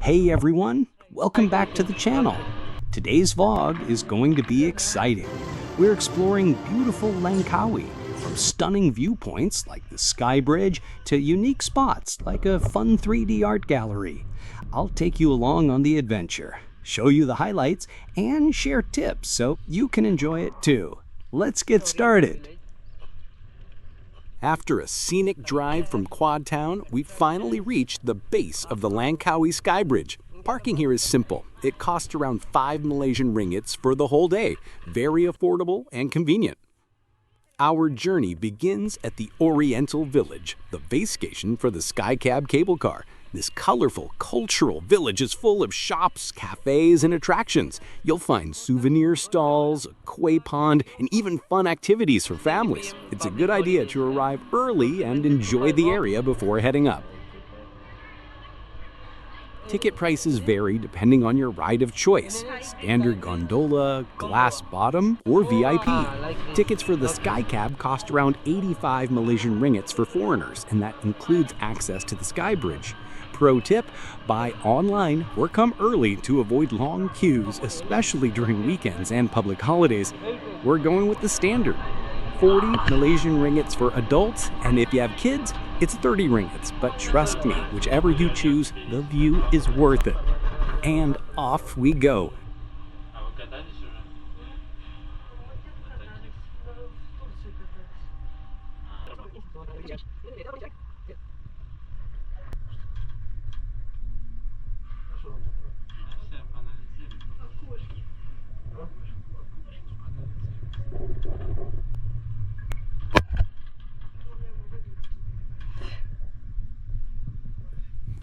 Hey everyone, welcome back to the channel. Today's vlog is going to be exciting. We're exploring beautiful Langkawi, from stunning viewpoints like the SkyBridge to unique spots like a fun 3D art gallery. I'll take you along on the adventure, show you the highlights, and share tips so you can enjoy it too. Let's get started. After a scenic drive from Quad Town, we finally reached the base of the Langkawi SkyBridge. Parking here is simple. It costs around 5 Malaysian ringgits for the whole day. Very affordable and convenient. Our journey begins at the Oriental Village, the base station for the SkyCab cable car. This colorful, cultural village is full of shops, cafes, and attractions. You'll find souvenir stalls, a koi pond, and even fun activities for families. It's a good idea to arrive early and enjoy the area before heading up. Ticket prices vary depending on your ride of choice: standard gondola, glass bottom, or VIP. Tickets for the SkyCab cost around 85 Malaysian ringgits for foreigners, and that includes access to the SkyBridge. Pro tip, buy online or come early to avoid long queues, especially during weekends and public holidays. We're going with the standard, 40 Malaysian ringgits for adults, and if you have kids, it's 30 ringgits. But trust me, whichever you choose, the view is worth it. And off we go.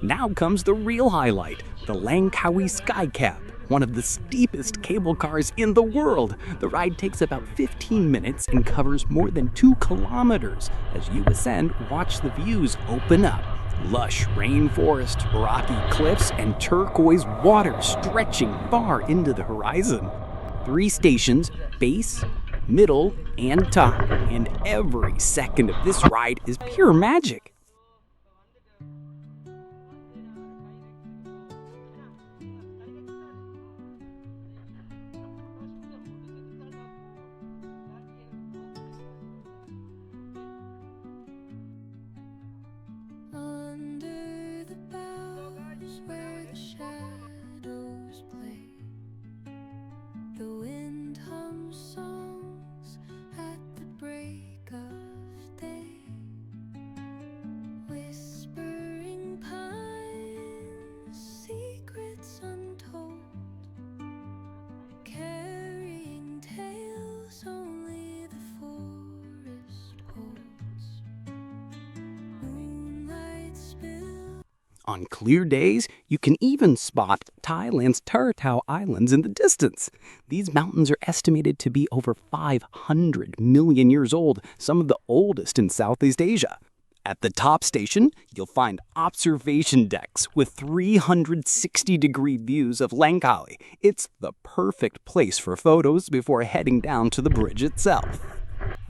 Now comes the real highlight, the Langkawi SkyCab, one of the steepest cable cars in the world. The ride takes about 15 minutes and covers more than 2 kilometers. As you ascend, watch the views open up. Lush rainforests, rocky cliffs, and turquoise water stretching far into the horizon. 3 stations, base, middle, and top, and every second of this ride is pure magic. On clear days, you can even spot Thailand's Taratau Islands in the distance. These mountains are estimated to be over 500 million years old, some of the oldest in Southeast Asia. At the top station, you'll find observation decks with 360-degree views of Langkawi. It's the perfect place for photos before heading down to the bridge itself.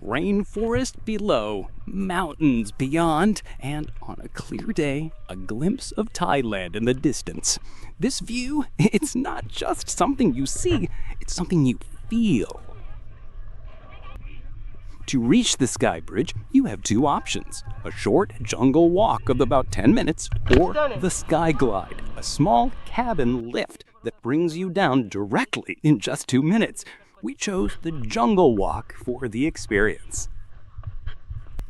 Rainforest below, mountains beyond, and on a clear day, a glimpse of Thailand in the distance. This view, it's not just something you see, it's something you feel. To reach the SkyBridge, you have 2 options: a short jungle walk of about 10 minutes, or the SkyGlide, a small cabin lift that brings you down directly in just 2 minutes. We chose the jungle walk for the experience.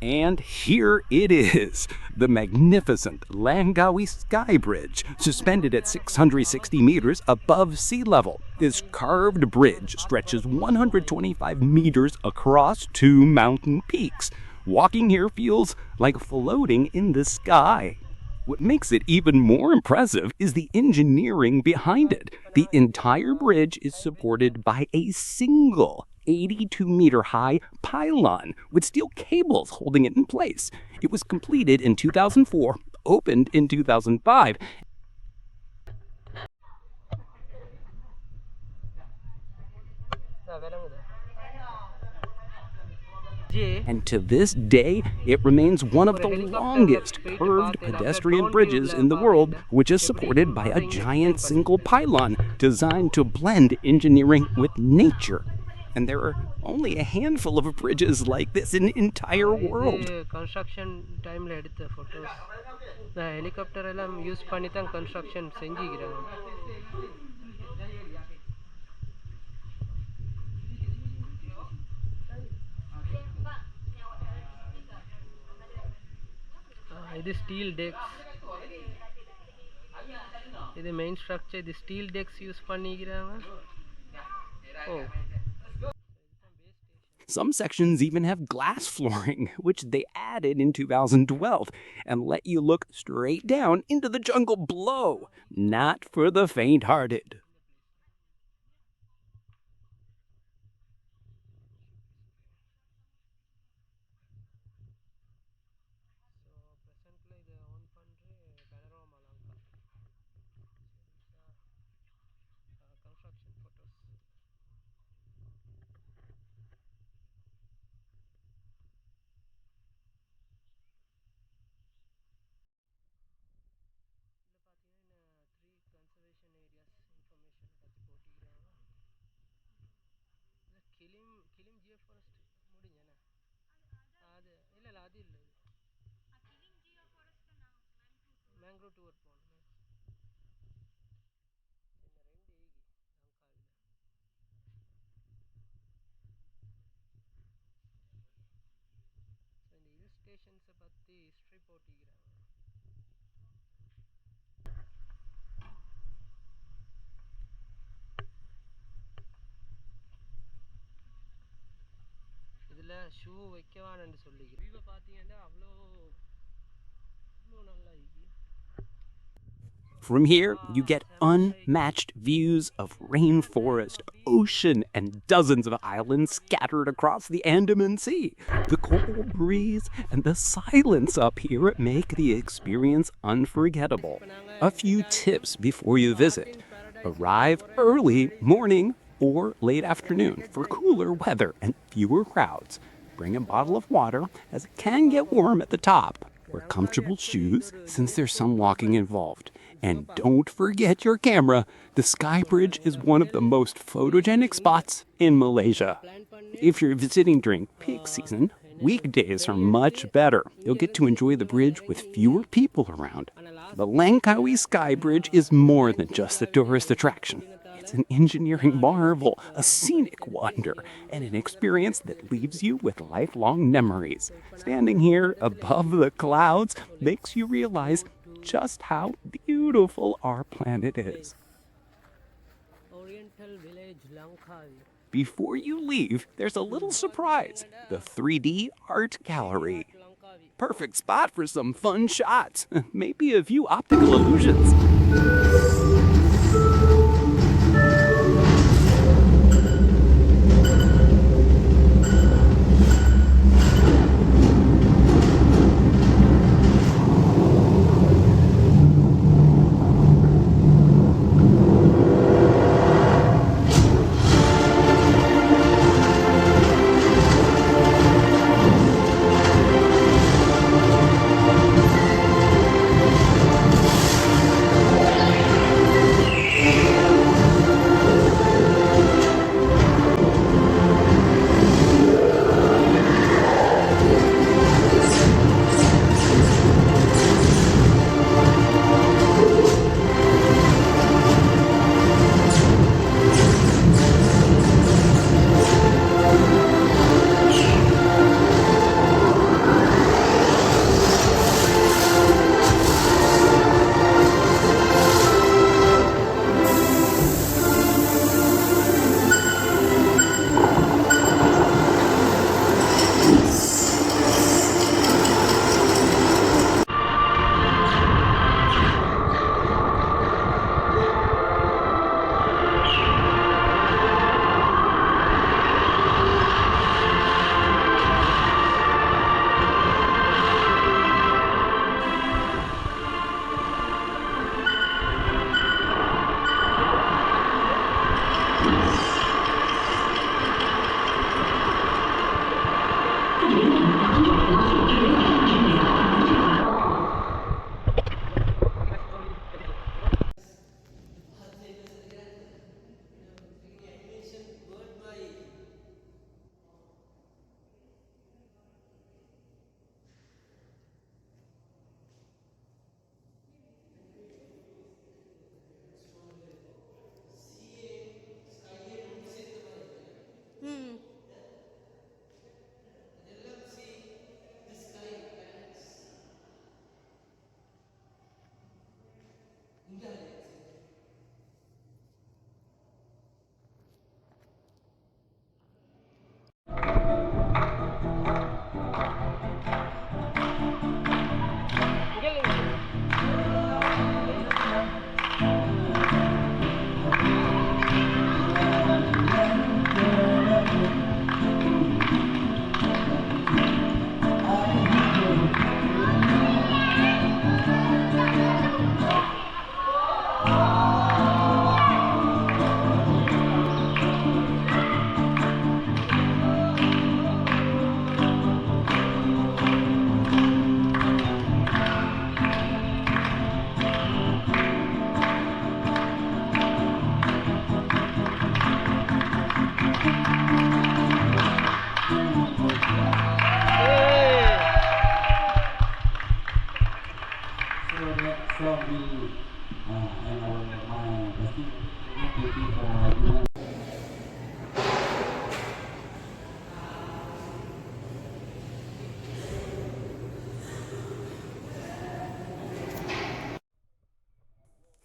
And here it is, the magnificent Langkawi SkyBridge, suspended at 660 meters above sea level. This carved bridge stretches 125 meters across 2 mountain peaks. Walking here feels like floating in the sky. What makes it even more impressive is the engineering behind it. The entire bridge is supported by a single 82-meter-high pylon with steel cables holding it in place. It was completed in 2004, opened in 2005. And to this day, it remains one of the longest curved pedestrian bridges in the world, which is supported by a giant single pylon designed to blend engineering with nature. And there are only a handful of bridges like this in the entire world. Construction time la edutha photos. The helicopter ellam use panni than construction senjigiranga. This steel decks. This main structure. The steel decks use pannigiranga. Oh. Some sections even have glass flooring, which they added in 2012, and let you look straight down into the jungle below. Not for the faint-hearted. Kilim geoforest mudinjana adu illa adu illa kilim geoforest na mangrove tour ponu inna rendu igi Langkawi so indha hill stations patti history potigranga இதுல shoe வைக்கவான்னு சொல்லிக்கிறேன் வியூவை பார்த்தீங்கன்னா அவ்வளோ நல்லா இருக்கு. From here, you get unmatched views of rainforest, ocean, and dozens of islands scattered across the Andaman Sea. The cold breeze and the silence up here make the experience unforgettable. A few tips before you visit. Arrive early morning or late afternoon for cooler weather and fewer crowds. Bring a bottle of water, as it can get warm at the top. Wear comfortable shoes, since there's some walking involved. And don't forget your camera. The SkyBridge is one of the most photogenic spots in Malaysia. If you're visiting during peak season, weekdays are much better. You'll get to enjoy the bridge with fewer people around. The Langkawi SkyBridge is more than just a tourist attraction. It's an engineering marvel, a scenic wonder, and an experience that leaves you with lifelong memories. Standing here above the clouds makes you realize just how beautiful our planet is. Oriental Village, Langkawi. Before you leave, there's a little surprise, the 3D art gallery. Perfect spot for some fun shots, maybe a few optical illusions.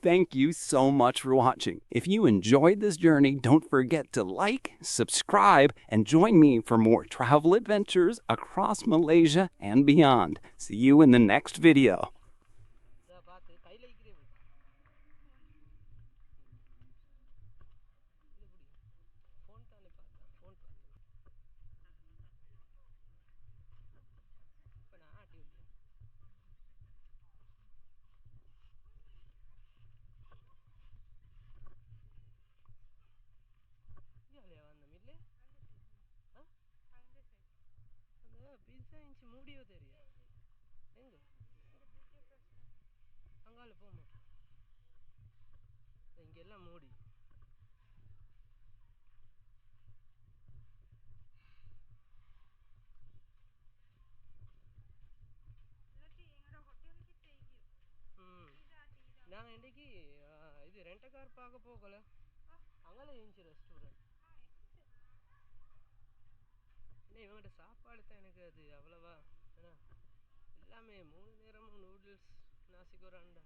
Thank you so much for watching. If you enjoyed this journey, don't forget to like, subscribe, and join me for more travel adventures across Malaysia and beyond. See you in the next video. pizza inch மூடியோ தெரியா எங்க அங்கால போமா இங்கெல்லாம் மூடி நான் இன்னைக்கு இது rent car பார்க்க போகல அங்கல இருந்துச்சு ரெஸ்டாரண்ட் இன்னும் இவங்ககிட்ட சாப்பாடு தான் எனக்கு அது அவ்வளவா ஏன்னா எல்லாமே 3 நேரமும் நூடுல்ஸ் நாசிகோராண்டா